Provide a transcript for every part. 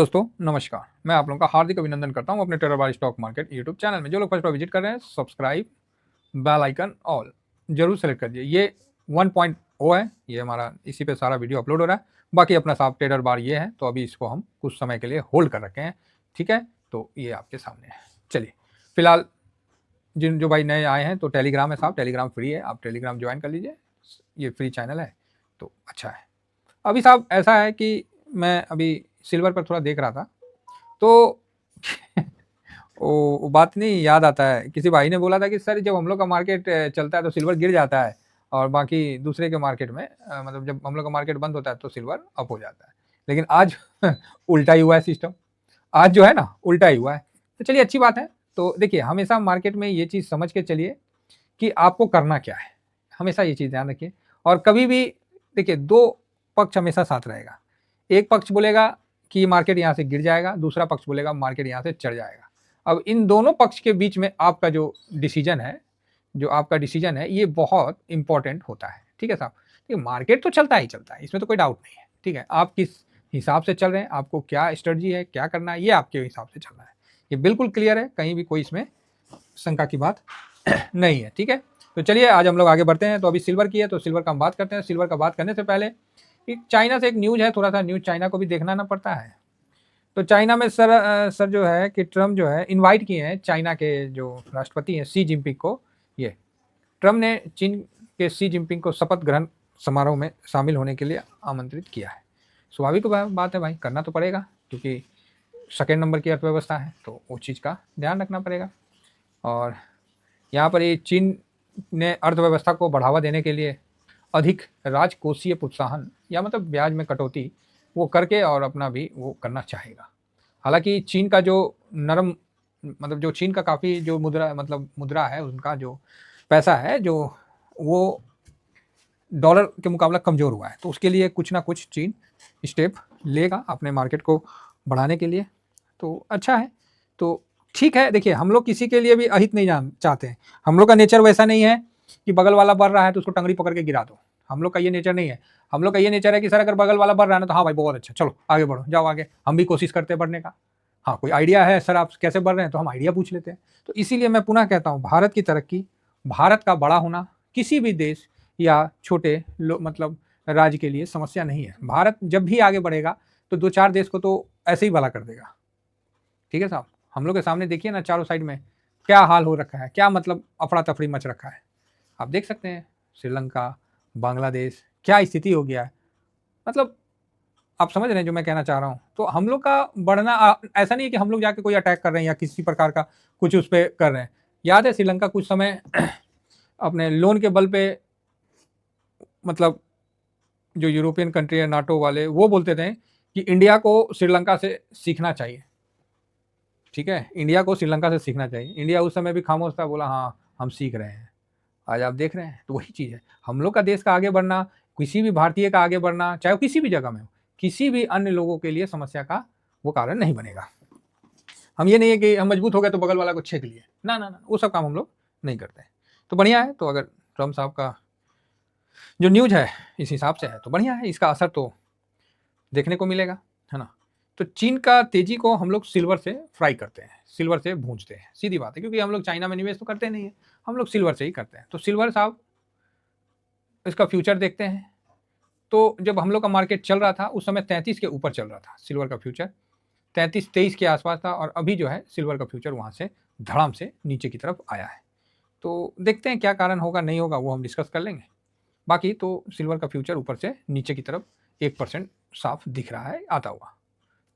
दोस्तों नमस्कार, मैं आप लोगों का हार्दिक अभिनंदन करता हूं अपने टेरर बार स्टॉक मार्केट यूट्यूब चैनल में। जो लोग फर्स्ट बार विजिट कर रहे हैं, सब्सक्राइब, बेल आइकन ऑल जरूर सेलेक्ट कर दिए। ये 1.0 है, ये हमारा इसी पे सारा वीडियो अपलोड हो रहा है। बाकी अपना साफ टेरर बार ये है, तो अभी इसको हम कुछ समय के लिए होल्ड कर रखे हैं, ठीक है। तो ये आपके सामने है। चलिए, फिलहाल जो भाई नए आए हैं तो टेलीग्राम है साहब, टेलीग्राम फ्री है, आप टेलीग्राम ज्वाइन कर लीजिए। ये फ्री चैनल है तो अच्छा है। अभी साहब ऐसा है कि मैं अभी सिल्वर पर थोड़ा देख रहा था, तो वो बात नहीं याद आता है। किसी भाई ने बोला था कि सर जब हम लोग का मार्केट चलता है तो सिल्वर गिर जाता है, और बाकी दूसरे के मार्केट में मतलब जब हम लोग का मार्केट बंद होता है तो सिल्वर अप हो जाता है। लेकिन आज उल्टा ही हुआ है सिस्टम, आज जो है ना उल्टा ही हुआ है। तो चलिए अच्छी बात है। तो देखिए, हमेशा मार्केट में ये चीज़ समझ के चलिए कि आपको करना क्या है, हमेशा ये चीज़ ध्यान रखिए। और कभी भी देखिए, दो पक्ष हमेशा साथ रहेगा। एक पक्ष बोलेगा कि मार्केट यहाँ से गिर जाएगा, दूसरा पक्ष बोलेगा मार्केट यहाँ से चढ़ जाएगा। अब इन दोनों पक्ष के बीच में आपका जो डिसीजन है, ये बहुत इंपॉर्टेंट होता है, ठीक है साहब। देखिए, मार्केट तो चलता ही चलता है, इसमें तो कोई डाउट नहीं है, ठीक है। आप किस हिसाब से चल रहे हैं, आपको क्या स्ट्रेटजी है, क्या करना है, ये आपके हिसाब से चलना है। ये बिल्कुल क्लियर है, कहीं भी कोई इसमें शंका की बात नहीं है, ठीक है। तो चलिए आज हम लोग आगे बढ़ते हैं। तो अभी सिल्वर की है, तो सिल्वर का हम बात करते हैं। सिल्वर का बात करने से पहले चाइना से एक न्यूज़ है, थोड़ा सा न्यूज़ चाइना को भी देखना ना पड़ता है। तो चाइना में सर जो है कि ट्रम्प जो है इनवाइट किए हैं चाइना के जो राष्ट्रपति हैं शी जिनपिंग को। ये ट्रम्प ने चीन के शी जिनपिंग को शपथ ग्रहण समारोह में शामिल होने के लिए आमंत्रित किया है। स्वाभाविक बात है भाई, करना तो पड़ेगा, क्योंकि सेकेंड नंबर की अर्थव्यवस्था है, तो वो चीज़ का ध्यान रखना पड़ेगा। और यहाँ पर ये चीन ने अर्थव्यवस्था को बढ़ावा देने के लिए अधिक राजकोषीय प्रोत्साहन या मतलब ब्याज में कटौती वो करके और अपना भी वो करना चाहेगा। हालांकि चीन का जो नरम मतलब जो चीन का काफ़ी जो मुद्रा है, उनका जो पैसा है जो वो डॉलर के मुकाबला कमज़ोर हुआ है, तो उसके लिए कुछ ना कुछ चीन स्टेप लेगा अपने मार्केट को बढ़ाने के लिए। तो अच्छा है, तो ठीक है। देखिए, हम लोग किसी के लिए भी अहित नहीं चाहते हैं। हम लोग का नेचर वैसा नहीं है कि बगल वाला बढ़ रहा है तो उसको टंगड़ी पकड़ के गिरा दो। हम लोग का ये नेचर नहीं है। हम लोग का ये नेचर है कि सर अगर बगल वाला बढ़ रहा है ना, तो हाँ भाई बहुत अच्छा, चलो आगे बढ़ो, जाओ आगे, हम भी कोशिश करते हैं बढ़ने का। हाँ, कोई आइडिया है सर आप कैसे बढ़ रहे हैं, तो हम आइडिया पूछ लेते हैं। तो इसीलिए मैं पुनः कहता हूँ, भारत की तरक्की, भारत का बड़ा होना किसी भी देश या छोटे मतलब राज्य के लिए समस्या नहीं है। भारत जब भी आगे बढ़ेगा तो दो चार देश को तो ऐसे ही भला कर देगा, ठीक है साहब। हम लोग के सामने देखिए ना, चारों साइड में क्या हाल हो रखा है, क्या मतलब अफरा तफरी मच रखा है। आप देख सकते हैं श्रीलंका, बांग्लादेश, क्या स्थिति हो गया है। मतलब आप समझ रहे हैं जो मैं कहना चाह रहा हूँ। तो हम लोग का बढ़ना ऐसा नहीं है कि हम लोग जाके कोई अटैक कर रहे हैं या किसी प्रकार का कुछ उस पर कर रहे हैं। याद है श्रीलंका कुछ समय अपने लोन के बल पे, मतलब जो यूरोपियन कंट्री है, नाटो वाले, वो बोलते थे कि इंडिया को श्रीलंका से सीखना चाहिए, ठीक है, इंडिया को श्रीलंका से सीखना चाहिए। इंडिया उस समय भी खामोश था, बोला हाँ हम सीख रहे हैं। आज आप देख रहे हैं, तो वही चीज़ है। हम लोग का देश का आगे बढ़ना, किसी भी भारतीय का आगे बढ़ना, चाहे वो किसी भी जगह में हो, किसी भी अन्य लोगों के लिए समस्या का वो कारण नहीं बनेगा। हम ये नहीं है कि हम मजबूत हो गए तो बगल वाला को छेक लिए, ना ना ना, वो सब काम हम लोग नहीं करते। तो बढ़िया है। तो अगर ट्रम्प साहब का जो न्यूज है इस हिसाब से है तो बढ़िया है, इसका असर तो देखने को मिलेगा, है ना। तो चीन का तेजी को हम लोग सिल्वर से फ्राई करते हैं, सिल्वर से भूंजते हैं, सीधी बात है, क्योंकि हम लोग चाइना में निवेश तो करते नहीं है, हम लोग सिल्वर से ही करते हैं। तो सिल्वर साहब इसका फ्यूचर देखते हैं। तो जब हम लोग का मार्केट चल रहा था उस समय 33 के ऊपर चल रहा था सिल्वर का फ्यूचर, 33-23 के आसपास था, और अभी जो है सिल्वर का फ्यूचर वहाँ से धड़ाम से नीचे की तरफ आया है। तो देखते हैं क्या कारण होगा, नहीं होगा वो हम डिस्कस कर लेंगे। बाकी तो सिल्वर का फ्यूचर ऊपर से नीचे की तरफ 1% साफ दिख रहा है आता हुआ।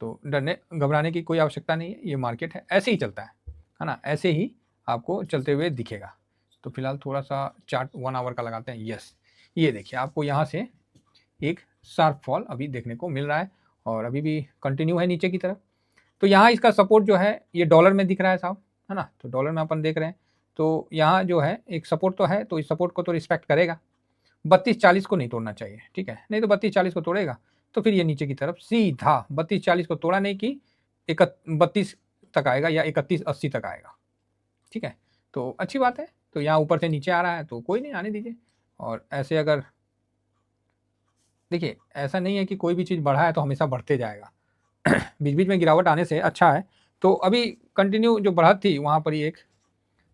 तो डरने घबराने की कोई आवश्यकता नहीं है, ये मार्केट है, ऐसे ही चलता है ना, ऐसे ही आपको चलते हुए दिखेगा। तो फिलहाल थोड़ा सा चार्ट 1 आवर का लगाते हैं। यस, ये देखिए आपको यहाँ से एक शार्प फॉल अभी देखने को मिल रहा है, और अभी भी कंटिन्यू है नीचे की तरफ। तो यहाँ इसका सपोर्ट जो है ये डॉलर में दिख रहा है साहब, है ना। तो डॉलर में अपन देख रहे हैं, तो यहाँ जो है एक सपोर्ट तो है, तो इस सपोर्ट को तो रिस्पेक्ट करेगा। 32-40 को नहीं तोड़ना चाहिए, ठीक है, नहीं तो 32-40 को तोड़ेगा तो फिर ये नीचे की तरफ सीधा 32-40 को तोड़ा नहीं कि 32 तक आएगा या 31-80 तक आएगा, ठीक है। तो अच्छी बात है। तो यहाँ ऊपर से नीचे आ रहा है तो कोई नहीं, आने दीजिए। और ऐसे अगर देखिए, ऐसा नहीं है कि कोई भी चीज़ बढ़ा है तो हमेशा बढ़ते जाएगा। बीच बीच में गिरावट आने से अच्छा है। तो अभी कंटिन्यू जो बढ़त थी वहाँ पर ही एक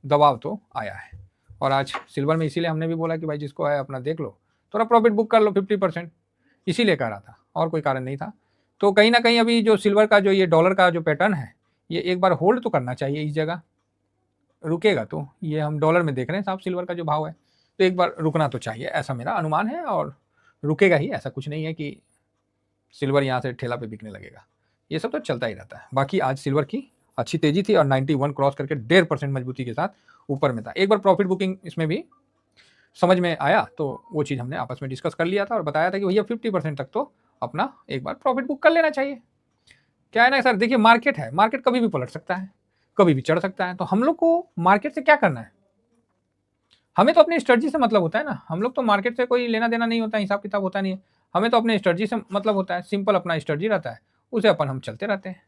दबाव तो आया है। और आज सिल्वर में इसीलिए हमने भी बोला कि भाई जिसको है अपना देख लो, थोड़ा प्रॉफिट बुक कर लो 50%, इसीलिए कह रहा था, और कोई कारण नहीं था। तो कहीं ना कहीं अभी जो सिल्वर का जो ये डॉलर का जो पैटर्न है, ये एक बार होल्ड तो करना चाहिए इस जगह, रुकेगा तो ये हम डॉलर में देख रहे हैं साहब सिल्वर का जो भाव है, तो एक बार रुकना तो चाहिए, ऐसा मेरा अनुमान है। और रुकेगा ही, ऐसा कुछ नहीं है कि सिल्वर यहाँ से ठेला पे बिकने लगेगा, ये सब तो चलता ही रहता है। बाकी आज सिल्वर की अच्छी तेजी थी और 91 क्रॉस करके 1.5% मजबूती के साथ ऊपर में था। एक बार प्रॉफिट बुकिंग इसमें भी समझ में आया तो वो चीज़ हमने आपस में डिस्कस कर लिया था और बताया था कि भैया 50% तक तो अपना एक बार प्रॉफिट बुक कर लेना चाहिए। क्या है ना सर, देखिए मार्केट है, मार्केट कभी भी पलट सकता है, कभी भी चढ़ सकता है। तो हम लोग को मार्केट से क्या करना है, हमें तो अपनी स्ट्रेटजी से मतलब होता है ना। हम लोग तो मार्केट से कोई लेना देना नहीं होता, हिसाब किताब होता नहीं है, हमें तो अपने स्ट्रेटजी से मतलब होता है। सिंपल अपना स्ट्रेटजी रहता है, उसे अपन हम चलते रहते हैं।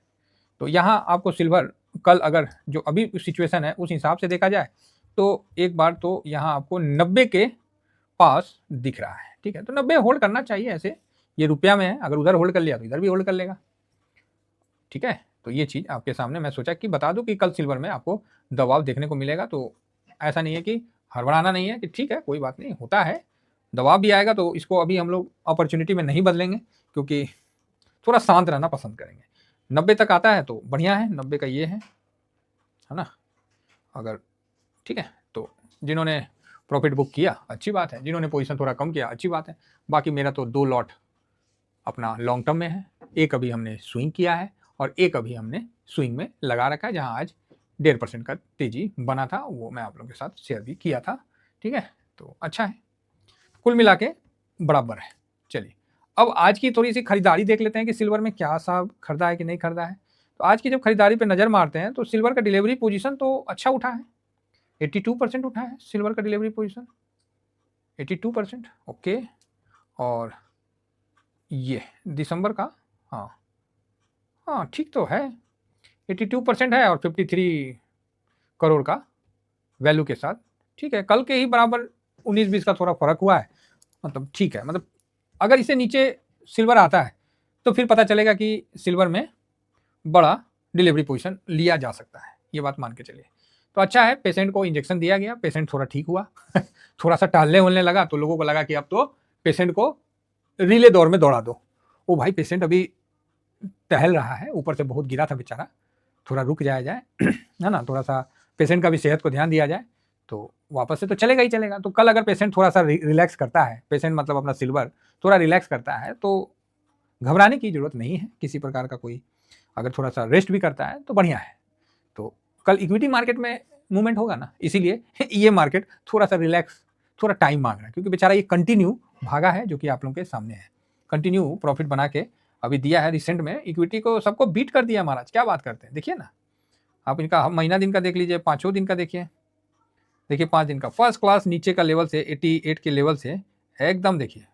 तो यहाँ आपको सिल्वर कल अगर जो अभी सिचुएशन है उस हिसाब से देखा जाए तो एक बार तो यहाँ आपको 90 के पास दिख रहा है, ठीक है। तो 90 होल्ड करना चाहिए। ऐसे ये रुपया में है, अगर उधर होल्ड कर लिया तो इधर भी होल्ड कर लेगा, ठीक है। तो ये चीज़ आपके सामने मैं सोचा कि बता दूं कि कल सिल्वर में आपको दबाव देखने को मिलेगा। तो ऐसा नहीं है कि हड़बड़ाना नहीं है कि ठीक है कोई बात नहीं, होता है दबाव भी आएगा, तो इसको अभी हम लोग अपॉर्चुनिटी में नहीं बदलेंगे, क्योंकि थोड़ा शांत रहना पसंद करेंगे। 90 तक आता है तो बढ़िया है, 90 का ये है ना। अगर ठीक है तो जिन्होंने प्रॉफिट बुक किया अच्छी बात है, जिन्होंने पोजीशन थोड़ा कम किया अच्छी बात है। बाकी मेरा तो 2 लॉट अपना लॉन्ग टर्म में है, एक अभी हमने स्विंग किया है और एक अभी हमने स्विंग में लगा रखा है, जहां आज 1.5% का तेजी बना था, वो मैं आप लोगों के साथ शेयर भी किया था, ठीक है। तो अच्छा है, कुल मिला के बराबर है। चलिए अब आज की थोड़ी सी खरीदारी देख लेते हैं कि सिल्वर में क्या सा खरीदा है कि नहीं खरीदा है। तो आज की जब खरीदारी पे नजर मारते हैं तो सिल्वर का डिलीवरी पोजीशन तो अच्छा उठा है, 82% उठा है सिल्वर का डिलीवरी पोजीशन, 82%, ओके। और ये दिसंबर का, हाँ हाँ ठीक तो है, 82% है और 53 करोड़ का वैल्यू के साथ, ठीक है। कल के ही बराबर 19-20 का थोड़ा फर्क हुआ है, मतलब ठीक है। मतलब अगर इसे नीचे सिल्वर आता है तो फिर पता चलेगा कि सिल्वर में बड़ा डिलीवरी पोजीशन लिया जा सकता है, ये बात मान के चलिए। तो अच्छा है, पेशेंट को इंजेक्शन दिया गया, पेशेंट थोड़ा ठीक हुआ थोड़ा सा टहलने वलने लगा, तो लोगों को लगा कि अब तो पेशेंट को रिले दौड़ में दौड़ा दो। ओ भाई पेशेंट अभी टहल रहा है, ऊपर से बहुत गिरा था बेचारा, थोड़ा रुक जाया जाए है ना, थोड़ा सा पेशेंट का भी सेहत को ध्यान दिया जाए तो वापस से तो चलेगा ही चलेगा। तो कल अगर पेशेंट थोड़ा सा रिलैक्स करता है, पेशेंट मतलब अपना सिल्वर थोड़ा रिलैक्स करता है, तो घबराने की जरूरत नहीं है किसी प्रकार का। कोई अगर थोड़ा सा रेस्ट भी करता है तो बढ़िया है। तो कल इक्विटी मार्केट में मूवमेंट होगा ना, इसीलिए ये मार्केट थोड़ा सा रिलैक्स, थोड़ा टाइम मांग रहा है, क्योंकि बेचारा ये कंटिन्यू भागा है, जो कि आप लोगों के सामने है, कंटिन्यू प्रॉफिट बना के अभी दिया है। रिसेंट में इक्विटी को सबको बीट कर दिया महाराज, क्या बात करते हैं। देखिए ना आप इनका महीना दिन का देख लीजिए, 5 दिन का देखिए, देखिए 5 दिन का फर्स्ट क्लास नीचे का लेवल से 88 के लेवल से एकदम देखिए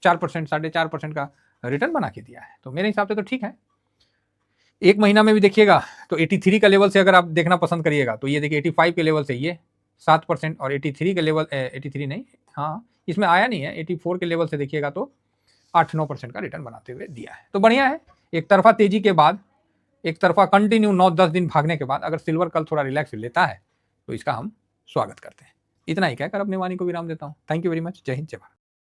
4%, 4.5% का रिटर्न बना के दिया है। तो मेरे हिसाब से तो ठीक है। एक महीना में भी देखिएगा तो 83 का लेवल से अगर आप देखना पसंद करिएगा तो ये देखिए 85 के लेवल से ये 7%, और 83 के लेवल 83 नहीं, हाँ इसमें आया नहीं है, 84 के लेवल से देखिएगा तो 8-9% का रिटर्न बनाते हुए दिया है। तो बढ़िया है, एक तरफा तेजी के बाद, एक तरफा कंटिन्यू 9-10 दिन भागने के बाद अगर सिल्वर कल थोड़ा रिलैक्स लेता है तो इसका हम स्वागत करते हैं। इतना ही कहकर अपनी वाणी को विराम देता हूँ। Thank you very much. जय हिंद, जय भारत।